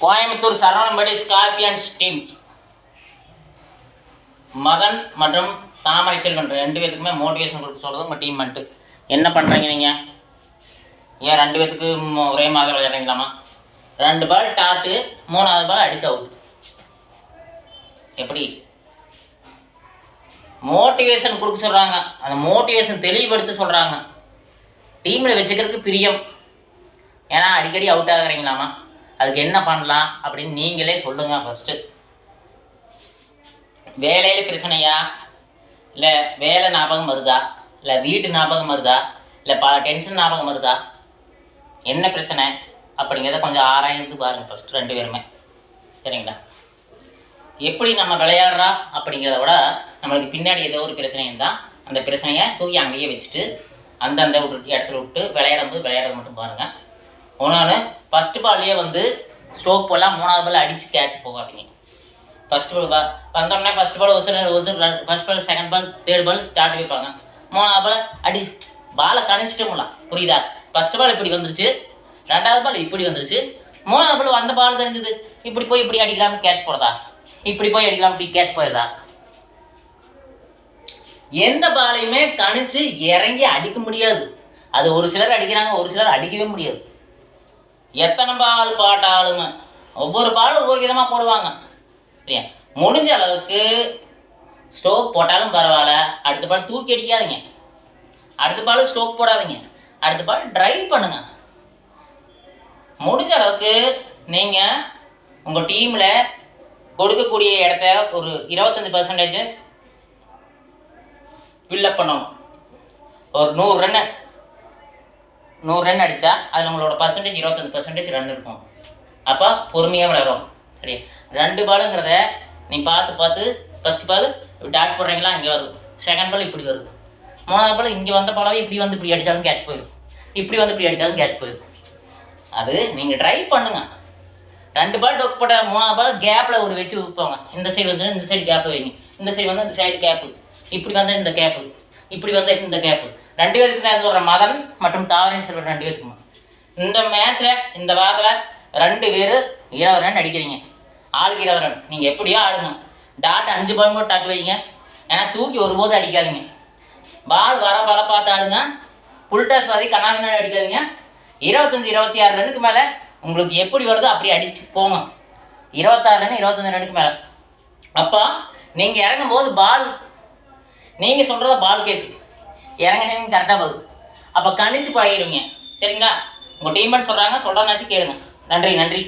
Coimbatore சரவணம்படி scorpions team Madan மற்றும் தாமரை Selvan 2 பேத்துக்குமே motivation கொடுத்து சொல்கிறது உங்கள் டீம் மட்டும் என்ன பண்ணுறீங்க நீங்கள்? ஏன் 2 பேத்துக்கு ஒரே மாதிரி விளையாடுறீங்களாமா? 2 பால் டாட்டு, 3வது பால் அடித்து அவுட். எப்படி மோட்டிவேஷன் கொடுக்க சொல்கிறாங்க? அந்த மோட்டிவேஷன் தெளிவுபடுத்த சொல்கிறாங்க. டீமில் வச்சுக்கிறதுக்கு பிரியம். ஏன்னா அடிக்கடி அவுட் ஆகுறீங்களாமா? அதுக்கு என்ன பண்ணலாம் அப்படின்னு நீங்களே சொல்லுங்கள். ஃபஸ்ட்டு வேலையில் பிரச்சனையா, இல்லை வேலை ஞாபகம் வருதா, இல்லை வீட்டு ஞாபகம் வருதா, இல்லை பல டென்ஷன் ஞாபகம் வருதா, என்ன பிரச்சனை அப்படிங்கிறத கொஞ்சம் ஆராய்ந்து பாருங்கள் ஃபஸ்ட்டு 2 பேருமே. சரிங்களா? எப்படி நம்ம விளையாடுறா அப்படிங்கிறத விட நம்மளுக்கு பின்னாடி ஏதோ ஒரு பிரச்சனை இருந்தால் அந்த பிரச்சனையை தூக்கி அங்கேயே வச்சுட்டு அந்தந்த இடத்துல விட்டு விளையாடுறது மட்டும் பாருங்கள். ஒன்று ஃபஸ்ட்டு பால்லையே ஸ்ட்ரோக் போடலாம், 3வது பால் அடித்து கேட்ச் போகாதீங்க. ஃபஸ்ட்டு பால் வந்தோடனே first ball first ball, second ball, third ball start வைப்பாங்க. 3வது பால் அடி பாலை கணிச்சிட்டோம்லாம். புரியுதா? ஃபஸ்ட் பால் இப்படி வந்துருச்சு, 2வது பால் இப்படி வந்துருச்சு, 3வது பால் வந்த பால் தெரிஞ்சது இப்படி போய் இப்படி அடிக்கலாம்னு கேட்ச் போடுறதா, இப்படி போய் அடிக்கலாம் இப்படி கேட்ச் போயிடுதா? எந்த பாலையுமே கணிச்சு இறங்கி அடிக்க முடியாது. அது ஒரு சிலர் அடிக்கிறாங்க, ஒரு சிலர் அடிக்கவே முடியாது. எத்தனை பால் பாட்டாலுமே ஒவ்வொரு பாலும் ஒவ்வொரு விதமாக போடுவாங்க. சரியா? முடிஞ்ச அளவுக்கு ஸ்ட்ரோக் போட்டாலும் பரவாயில்ல, அடுத்த பால் தூக்கி அடிக்காதீங்க, அடுத்த பால் ஸ்ட்ரோக் போடாதீங்க, அடுத்த பால் ட்ரைவ் பண்ணுங்க. முடிஞ்ச அளவுக்கு நீங்கள் உங்கள் டீமில் கொடுக்கக்கூடிய இடத்த ஒரு 25% ஃபில்லப் பண்ணணும். ஒரு 100 ரன் அடித்தா அதில் உங்களோட பர்சன்டேஜ் 25% ரன் இருக்கும். அப்போ பொறுமையாக விளையாடும். சரி, 2 பாலுங்கிறத நீ பார்த்து ஃபஸ்ட் பால் டாட் போடுறீங்களா, இங்கே வருது, செகண்ட் பால் இப்படி வருது, 3வது பால் இங்கே வந்த பாலாவே இப்படி அடித்தாலும் கேட்ச் போயிடும், இப்படி இப்படி அடித்தாலும் கேட்ச் போயிடும். அது நீங்கள் ட்ரை பண்ணுங்க. 2 பால் டொக்கு போட்ட 3வது பால் கேப்பில் ஒரு வச்சு வைப்பாங்க. இந்த சைடு இந்த சைடு கேப்பில் வைங்க, இந்த சைடு இந்த சைடு கேப்பு, இப்படி இந்த கேப்பு, இப்படி இந்த கேப்பு. 2 பேருக்கு தான் சொல்கிறேன், மதன் மற்றும் தாமரை செல்வன் 2 பேருக்குமா. இந்த மேட்ச்சில் இந்த வாரத்தில் 2 பேர் 20 ரன் அடிக்கிறீங்க, ஆளுக்கு 20 ரன். நீங்கள் எப்படியோ ஆடுங்க. டாட் 5 பால் கூட டாட் வைங்க. ஏன்னா தூக்கி ஒருபோது அடிக்காதீங்க. பால் வர பால பார்த்து ஆடுங்க. ஃபுல் டாஸ் மாதிரி கண்ணாடி அடிக்காதீங்க. 25-26 ரன்னுக்கு மேலே உங்களுக்கு எப்படி வருதோ அப்படி அடிச்சு போங்க. 26 ரன் 25 ரன்னுக்கு மேலே. அப்போ நீங்கள் இறங்கும் போது பால் நீங்கள் சொல்கிறத பால் கேட்கு, இறங்கினீங்க கரெக்டாக போகுது. அப்போ கணிச்சு பழகிடுவீங்க. சரிங்களா? உங்கள் டீம்மேட் சொல்கிறாங்கன்னாச்சும் கேளுங்க. நன்றி.